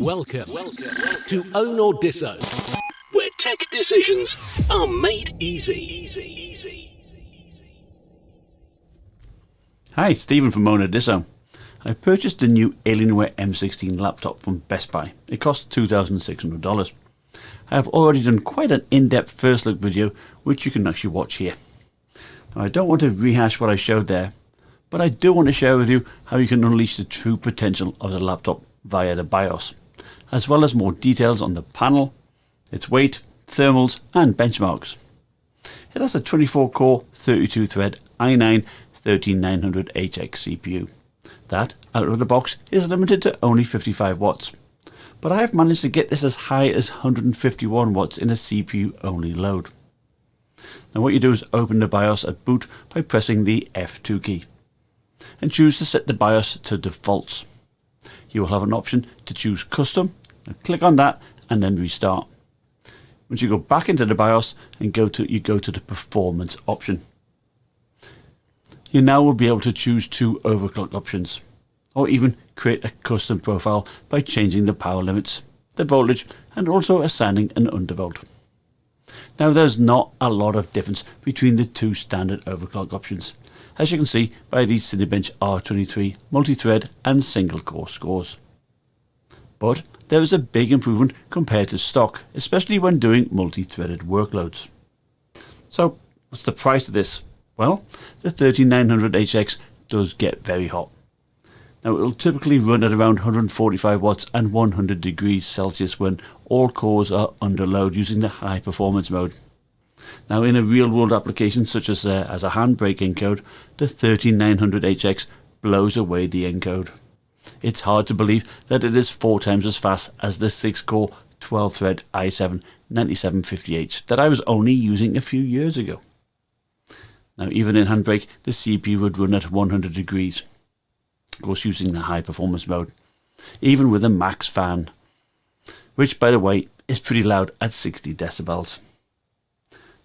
Welcome to Own or Disown, where tech decisions are made easy. Hi, Stephen from Own or Disown. I purchased the new Alienware m16 laptop from Best Buy. It cost $2,600. I have already done quite an in-depth first look video, which you can actually watch here. Now, I don't want to rehash what I showed there, but I do want to share with you how you can unleash the true potential of the laptop via the BIOS, as well as more details on the panel, its weight, thermals and benchmarks. It has a 24-core, 32-thread i9-13900HX CPU. That, out of the box, is limited to only 55 watts. But I have managed to get this as high as 151 watts in a CPU-only load. Now what you do is open the BIOS at boot by pressing the F2 key and choose to set the BIOS to defaults. You will have an option to choose custom. Now click on that and then restart. Once you go back into the BIOS and go to the performance option. You now will be able to choose 2 overclock options, or even create a custom profile by changing the power limits, the voltage and also assigning an undervolt. Now there's not a lot of difference between the 2 standard overclock options, as you can see by the Cinebench R23 multi-thread and single core scores. But there is a big improvement compared to stock, especially when doing multi-threaded workloads. So what's the price of this? Well, the 13900HX does get very hot. Now it will typically run at around 145 watts and 100 degrees Celsius when all cores are under load using the high performance mode. Now in a real world application such as a Handbrake encode, the 13900HX blows away the encode. It's hard to believe that it is 4 times as fast as the 6-core 12-thread i7-9750H that I was only using a few years ago. Now even in Handbrake, the CPU would run at 100 degrees, of course using the high performance mode, even with a max fan, which by the way is pretty loud at 60 decibels.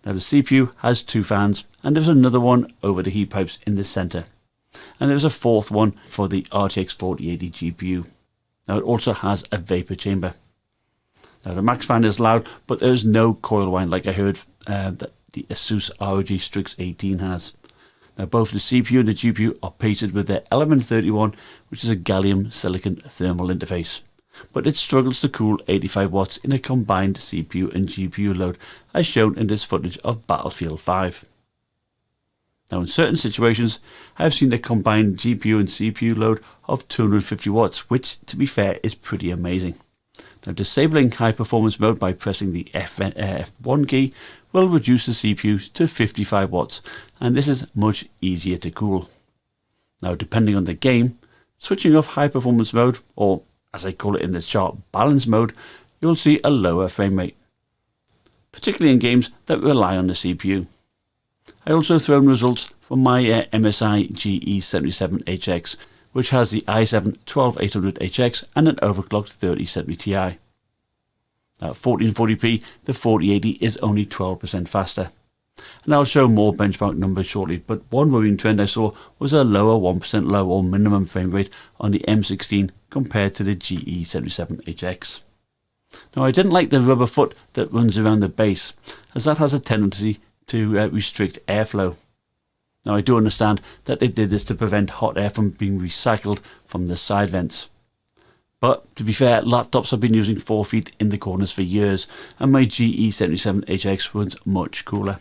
Now the CPU has 2 fans and there's another one over the heat pipes in the center, and there's a 4th one for the RTX 4080 GPU. Now it also has a vapor chamber. Now the max fan is loud, but there's no coil whine like I heard that the Asus ROG Strix 18 has. Now both the CPU and the GPU are painted with their Element 31, which is a gallium silicon thermal interface, but it struggles to cool 85 watts in a combined CPU and GPU load, as shown in this footage of Battlefield 5. Now in certain situations, I have seen a combined GPU and CPU load of 250 watts, which to be fair is pretty amazing. Now disabling high performance mode by pressing the F1 key will reduce the CPU to 55 watts, and this is much easier to cool. Now depending on the game, switching off high performance mode, or as I call it in this chart, balance mode, you'll see a lower frame rate, particularly in games that rely on the CPU. I also thrown results from my MSI GE77HX, which has the i7-12800HX and an overclocked 3070 Ti. At 1440p, the 4080 is only 12% faster. And I'll show more benchmark numbers shortly, but one worrying trend I saw was a lower 1% low or minimum frame rate on the M16 compared to the GE77HX. Now I didn't like the rubber foot that runs around the base, as that has a tendency to restrict airflow. Now I do understand that they did this to prevent hot air from being recycled from the side vents. But to be fair, laptops have been using 4 feet in the corners for years, and my GE77HX runs much cooler.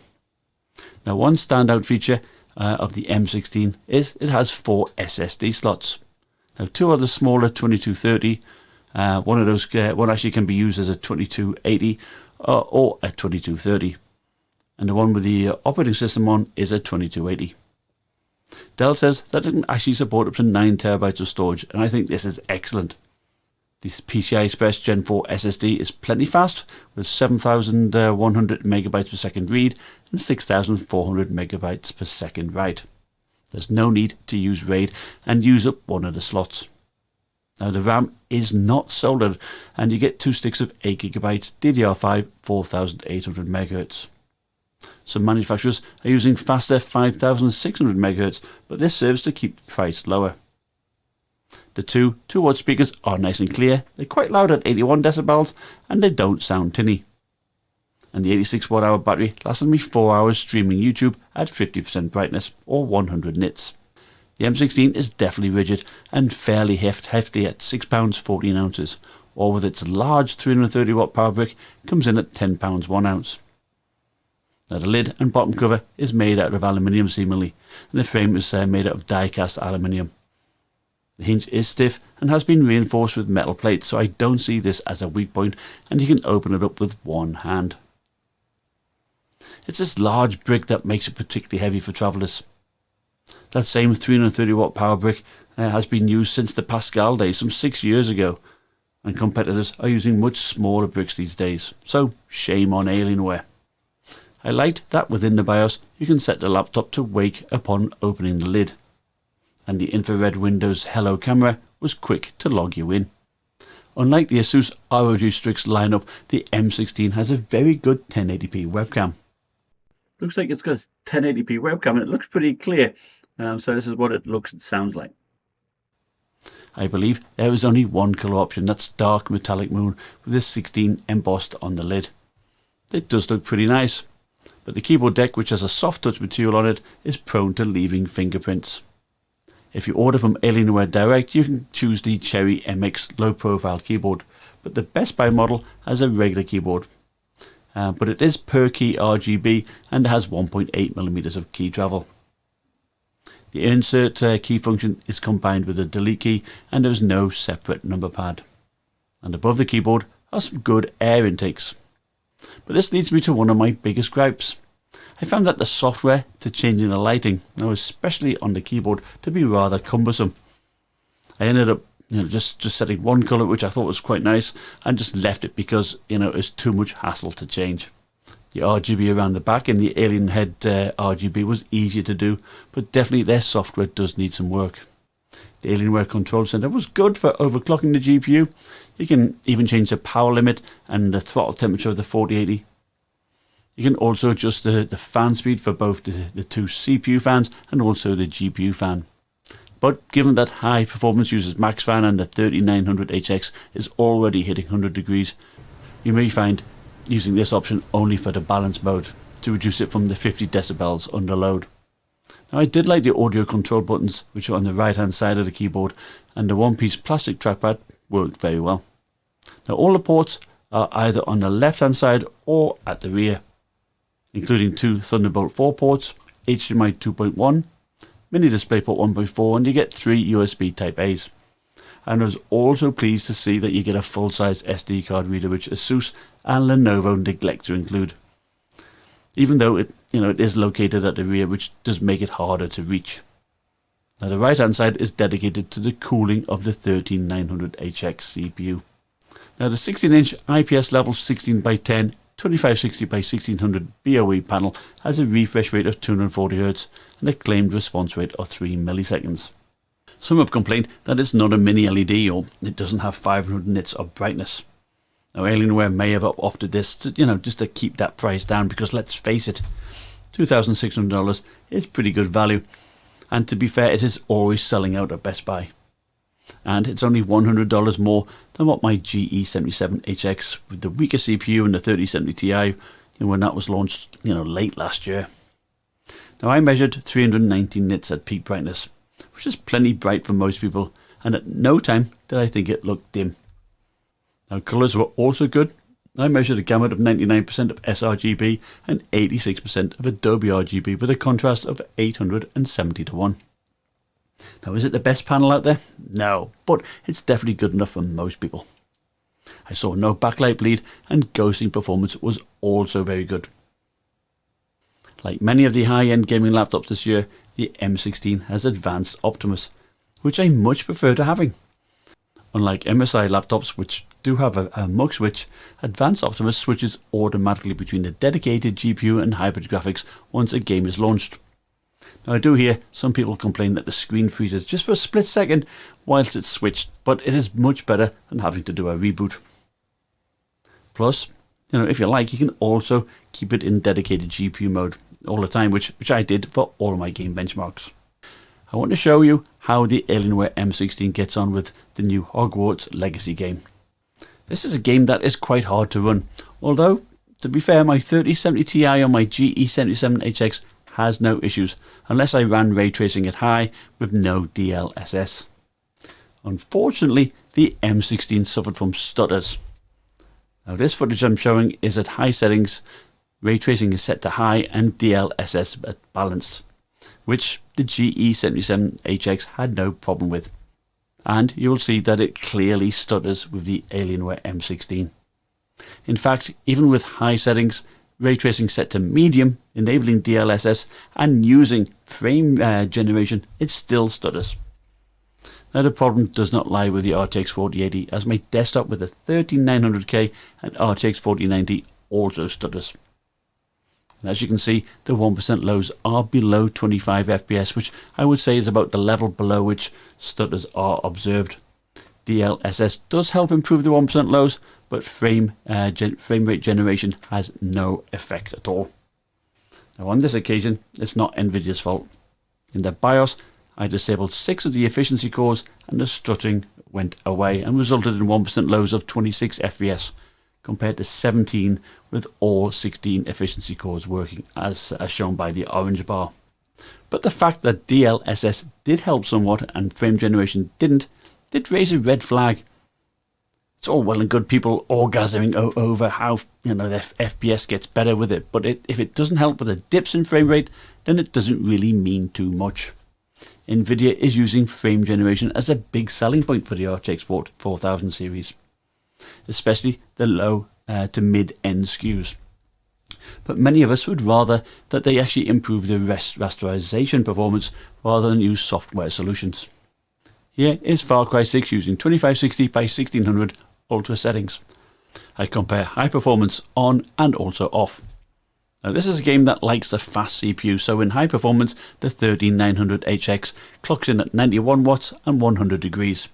Now one standout feature of the M16 is it has 4 SSD slots. Now 2 are the smaller 2230, one actually can be used as a 2280 or a 2230. And the one with the operating system on is a 2280. Dell says that it can actually support up to 9 terabytes of storage, and I think this is excellent. This PCI Express Gen 4 SSD is plenty fast, with 7,100 megabytes per second read and 6,400 megabytes per second write. There's no need to use RAID and use up one of the slots. Now the RAM is not soldered, and you get 2 sticks of 8 gigabytes DDR5 4800 MHz. Some manufacturers are using faster 5600 MHz, but this serves to keep the price lower. The two 2-watt speakers are nice and clear, they're quite loud at 81 decibels, and they don't sound tinny. And the 86 watt hour battery lasted me 4 hours streaming YouTube at 50% brightness, or 100 nits. The M16 is definitely rigid and fairly hefty at £6 14 ounces, or with its large 330 watt power brick comes in at £10 1 ounce. Now the lid and bottom cover is made out of aluminium seemingly, and the frame is made out of die-cast aluminium. The hinge is stiff and has been reinforced with metal plates, so I don't see this as a weak point, and you can open it up with one hand. It's this large brick that makes it particularly heavy for travellers. That same 330 watt power brick has been used since the Pascal days some 6 years ago, and competitors are using much smaller bricks these days, so shame on Alienware. I liked that within the BIOS you can set the laptop to wake upon opening the lid, and the infrared Windows Hello camera was quick to log you in. Unlike the Asus ROG Strix lineup, the M16 has a very good 1080p webcam. Looks like it's got a 1080p webcam and it looks pretty clear, so this is what it looks and sounds like. I believe there is only one colour option, that's dark metallic moon with a 16 embossed on the lid. It does look pretty nice, but the keyboard deck, which has a soft touch material on it, is prone to leaving fingerprints. If you order from Alienware Direct, you can choose the Cherry MX low profile keyboard, but the Best Buy model has a regular keyboard. But it is per key RGB and has 1.8mm of key travel. The insert key function is combined with a delete key, and there is no separate number pad. And above the keyboard are some good air intakes. But this leads me to one of my biggest gripes. I found that the software to changing the lighting, now especially on the keyboard, to be rather cumbersome. I ended up just setting one colour, which I thought was quite nice, and just left it because it's too much hassle to change. The RGB around the back in the Alien Head RGB was easier to do, but definitely their software does need some work. The Alienware Control Center was good for overclocking the GPU. You can even change the power limit and the throttle temperature of the 4080. You can also adjust the fan speed for both the two CPU fans and also the GPU fan. But given that high performance uses max fan and the 3900HX is already hitting 100 degrees, you may find using this option only for the balance mode to reduce it from the 50 decibels under load. Now I did like the audio control buttons, which are on the right hand side of the keyboard, and the one-piece plastic trackpad worked very well. Now all the ports are either on the left hand side or at the rear, including two Thunderbolt 4 ports, HDMI 2.1, mini DisplayPort 1.4, and you get 3 USB Type A's. And I was also pleased to see that you get a full-size SD card reader, which Asus and Lenovo neglect to include, even though it is located at the rear, which does make it harder to reach. Now the right hand side is dedicated to the cooling of the 13900HX CPU. Now the 16-inch IPS level 16x10 2560 by 1600 BOE panel has a refresh rate of 240Hz and a claimed response rate of 3 milliseconds. Some have complained that it's not a mini LED or it doesn't have 500 nits of brightness. Now Alienware may have opted this to, just to keep that price down, because let's face it, $2,600 is pretty good value, and to be fair, it is always selling out at Best Buy. And it's only $100 more than what my GE77HX with the weaker CPU and the 3070 Ti, when that was launched, late last year. Now I measured 319 nits at peak brightness, which is plenty bright for most people, and at no time did I think it looked dim. Now colours were also good. I measured a gamut of 99% of sRGB and 86% of Adobe RGB with a contrast of 870:1. Now is it the best panel out there? No, but it's definitely good enough for most people. I saw no backlight bleed, and ghosting performance was also very good. Like many of the high-end gaming laptops this year, the M16 has advanced Optimus, which I much prefer to having. Unlike MSI laptops, which do have a mux switch, Advanced Optimus switches automatically between the dedicated GPU and hybrid graphics once a game is launched. Now I do hear some people complain that the screen freezes just for a split second whilst it's switched, but it is much better than having to do a reboot. Plus, if you like, you can also keep it in dedicated GPU mode all the time, which I did for all of my game benchmarks. I want to show you how the Alienware M16 gets on with the new Hogwarts Legacy game. This is a game that is quite hard to run, although, to be fair, my 3070 Ti on my GE77HX has no issues, unless I ran ray tracing at high with no DLSS. Unfortunately, the M16 suffered from stutters. Now this footage I'm showing is at high settings, ray tracing is set to high and DLSS at balanced, which the GE77HX had no problem with. And you will see that it clearly stutters with the Alienware M16. In fact, even with high settings, ray tracing set to medium, enabling DLSS and using frame generation, it still stutters. Now the problem does not lie with the RTX 4080, as my desktop with a 13900K and RTX 4090 also stutters. And as you can see, the 1% lows are below 25 FPS, which I would say is about the level below which stutters are observed. DLSS does help improve the 1% lows, but frame rate generation has no effect at all. Now on this occasion, it's not Nvidia's fault. In the BIOS, I disabled 6 of the efficiency cores and the stuttering went away and resulted in 1% lows of 26 FPS compared to 17 with all 16 efficiency cores working as shown by the orange bar. But the fact that DLSS did help somewhat and frame generation did raise a red flag. It's all well and good people orgasming over how their FPS gets better with it, but if it doesn't help with the dips in frame rate, then it doesn't really mean too much. Nvidia is using frame generation as a big selling point for the RTX 4000 series, especially the low to mid-end SKUs. But many of us would rather that they actually improve the rasterization performance rather than use software solutions. Here is Far Cry 6 using 2560 by 1600 ultra settings. I compare high performance on and also off. Now this is a game that likes the fast CPU, so in high performance the 13900HX clocks in at 91 watts and 100 degrees.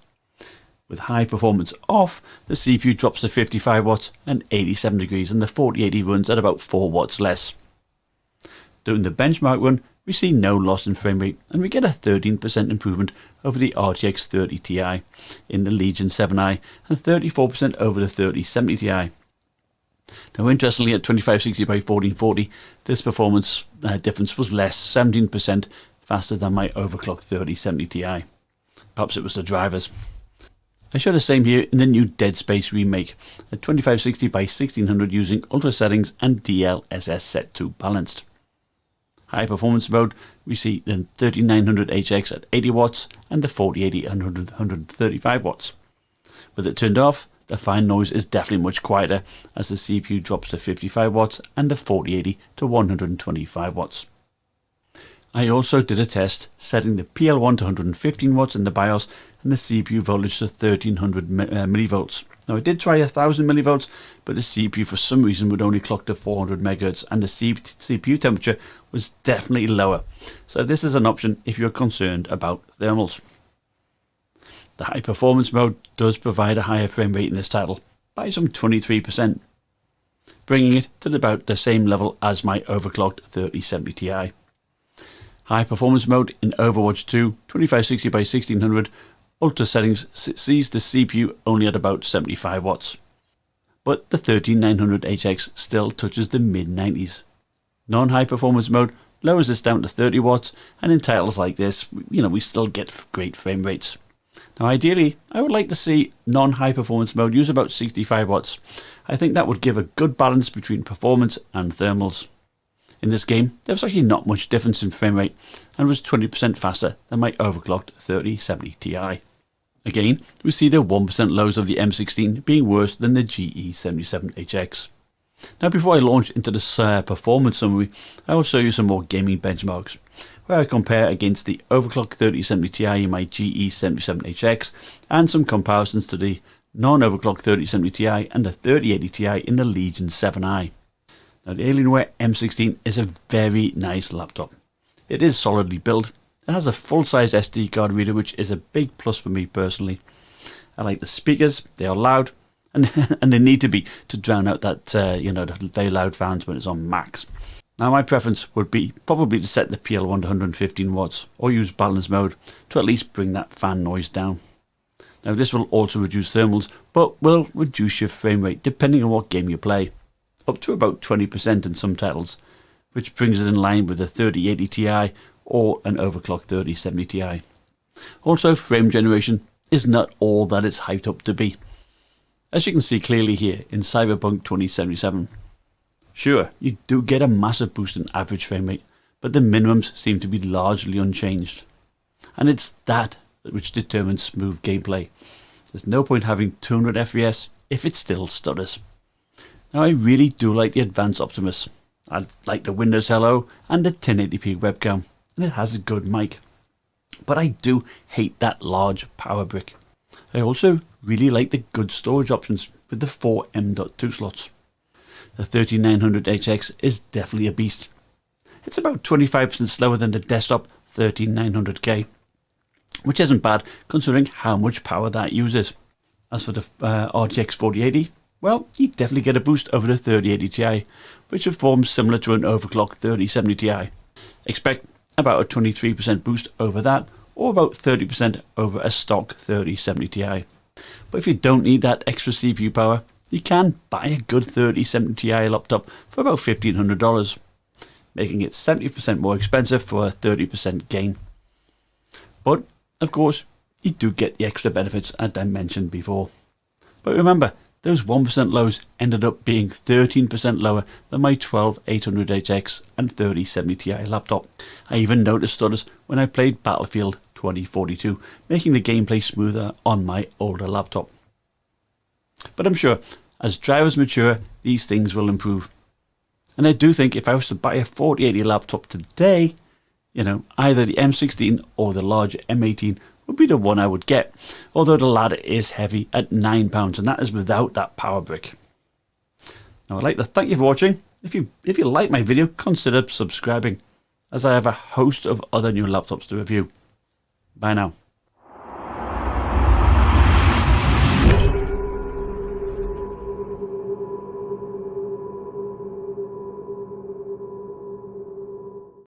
With high performance off, the CPU drops to 55 watts and 87 degrees and the 4080 runs at about 4 watts less. During the benchmark run, we see no loss in frame rate and we get a 13% improvement over the RTX 30 Ti in the Legion 7i and 34% over the 3070 Ti. Now interestingly, at 2560 by 1440, this performance difference was less, 17% faster than my overclocked 3070 Ti. Perhaps it was the drivers. I show the same here in the new Dead Space remake at 2560 by 1600 using ultra settings and DLSS set to balanced. High performance mode, we see the 3900HX at 80 watts and the 4080 at 135 watts. With it turned off, the fine noise is definitely much quieter as the CPU drops to 55 watts and the 4080 to 125 watts. I also did a test setting the PL1 to 115 watts in the BIOS and the CPU voltage to 1300 millivolts. Now I did try 1000 millivolts, but the CPU for some reason would only clock to 400 megahertz and the CPU temperature was definitely lower. So this is an option if you're concerned about thermals. The high performance mode does provide a higher frame rate in this title by some 23%, bringing it to about the same level as my overclocked 3070 Ti. High performance mode in Overwatch 2 2560 by 1600 ultra settings sees the CPU only at about 75 watts, but the 13900HX still touches the mid-90s. Non-high performance mode lowers this down to 30 watts, and in titles like this, we still get great frame rates. Now ideally, I would like to see non-high performance mode use about 65 watts. I think that would give a good balance between performance and thermals. In this game, there was actually not much difference in frame rate and was 20% faster than my overclocked 3070 Ti. Again, we see the 1% lows of the M16 being worse than the GE77HX. Now before I launch into the performance summary, I will show you some more gaming benchmarks, where I compare against the overclocked 3070 Ti in my GE77HX and some comparisons to the non-overclocked 3070 Ti and the 3080 Ti in the Legion 7i. Now the Alienware M16 is a very nice laptop. It is solidly built. It has a full-size SD card reader, which is a big plus for me personally. I like the speakers, they are loud, and they need to be to drown out that the very loud fans when it's on max. Now my preference would be probably to set the PL1 to 115 watts or use balance mode to at least bring that fan noise down. Now this will also reduce thermals but will reduce your frame rate depending on what game you play, up to about 20% in some titles, which brings it in line with a 3080 Ti or an overclock 3070 Ti. Also, frame generation is not all that it's hyped up to be, as you can see clearly here in Cyberpunk 2077. Sure, you do get a massive boost in average frame rate, but the minimums seem to be largely unchanged. And it's that which determines smooth gameplay. There's no point having 200 FPS if it still stutters. Now I really do like the advanced Optimus. I like the Windows Hello and the 1080p webcam, and it has a good mic. But I do hate that large power brick. I also really like the good storage options with the 4 M.2 slots. The 13900HX is definitely a beast. It's about 25% slower than the desktop 13900K, which isn't bad considering how much power that uses. As for the RTX 4080, well, you definitely get a boost over the 3080 Ti, which performs similar to an overclock 3070 Ti. Expect about a 23% boost over that, or about 30% over a stock 3070 Ti. But if you don't need that extra CPU power, you can buy a good 3070 Ti laptop for about $1,500, making it 70% more expensive for a 30% gain. But, of course, you do get the extra benefits as I mentioned before. But remember, those 1% lows ended up being 13% lower than my 12800HX and 3070 Ti laptop. I even noticed stutters when I played Battlefield 2042, making the gameplay smoother on my older laptop. But I'm sure, as drivers mature, these things will improve. And I do think if I was to buy a 4080 laptop today, either the m16 or the larger m18 would be the one I would get, although the latter is heavy at £9, and that is without that power brick. Now I'd like to thank you for watching. If you like my video, consider subscribing, as I have a host of other new laptops to review. Bye now.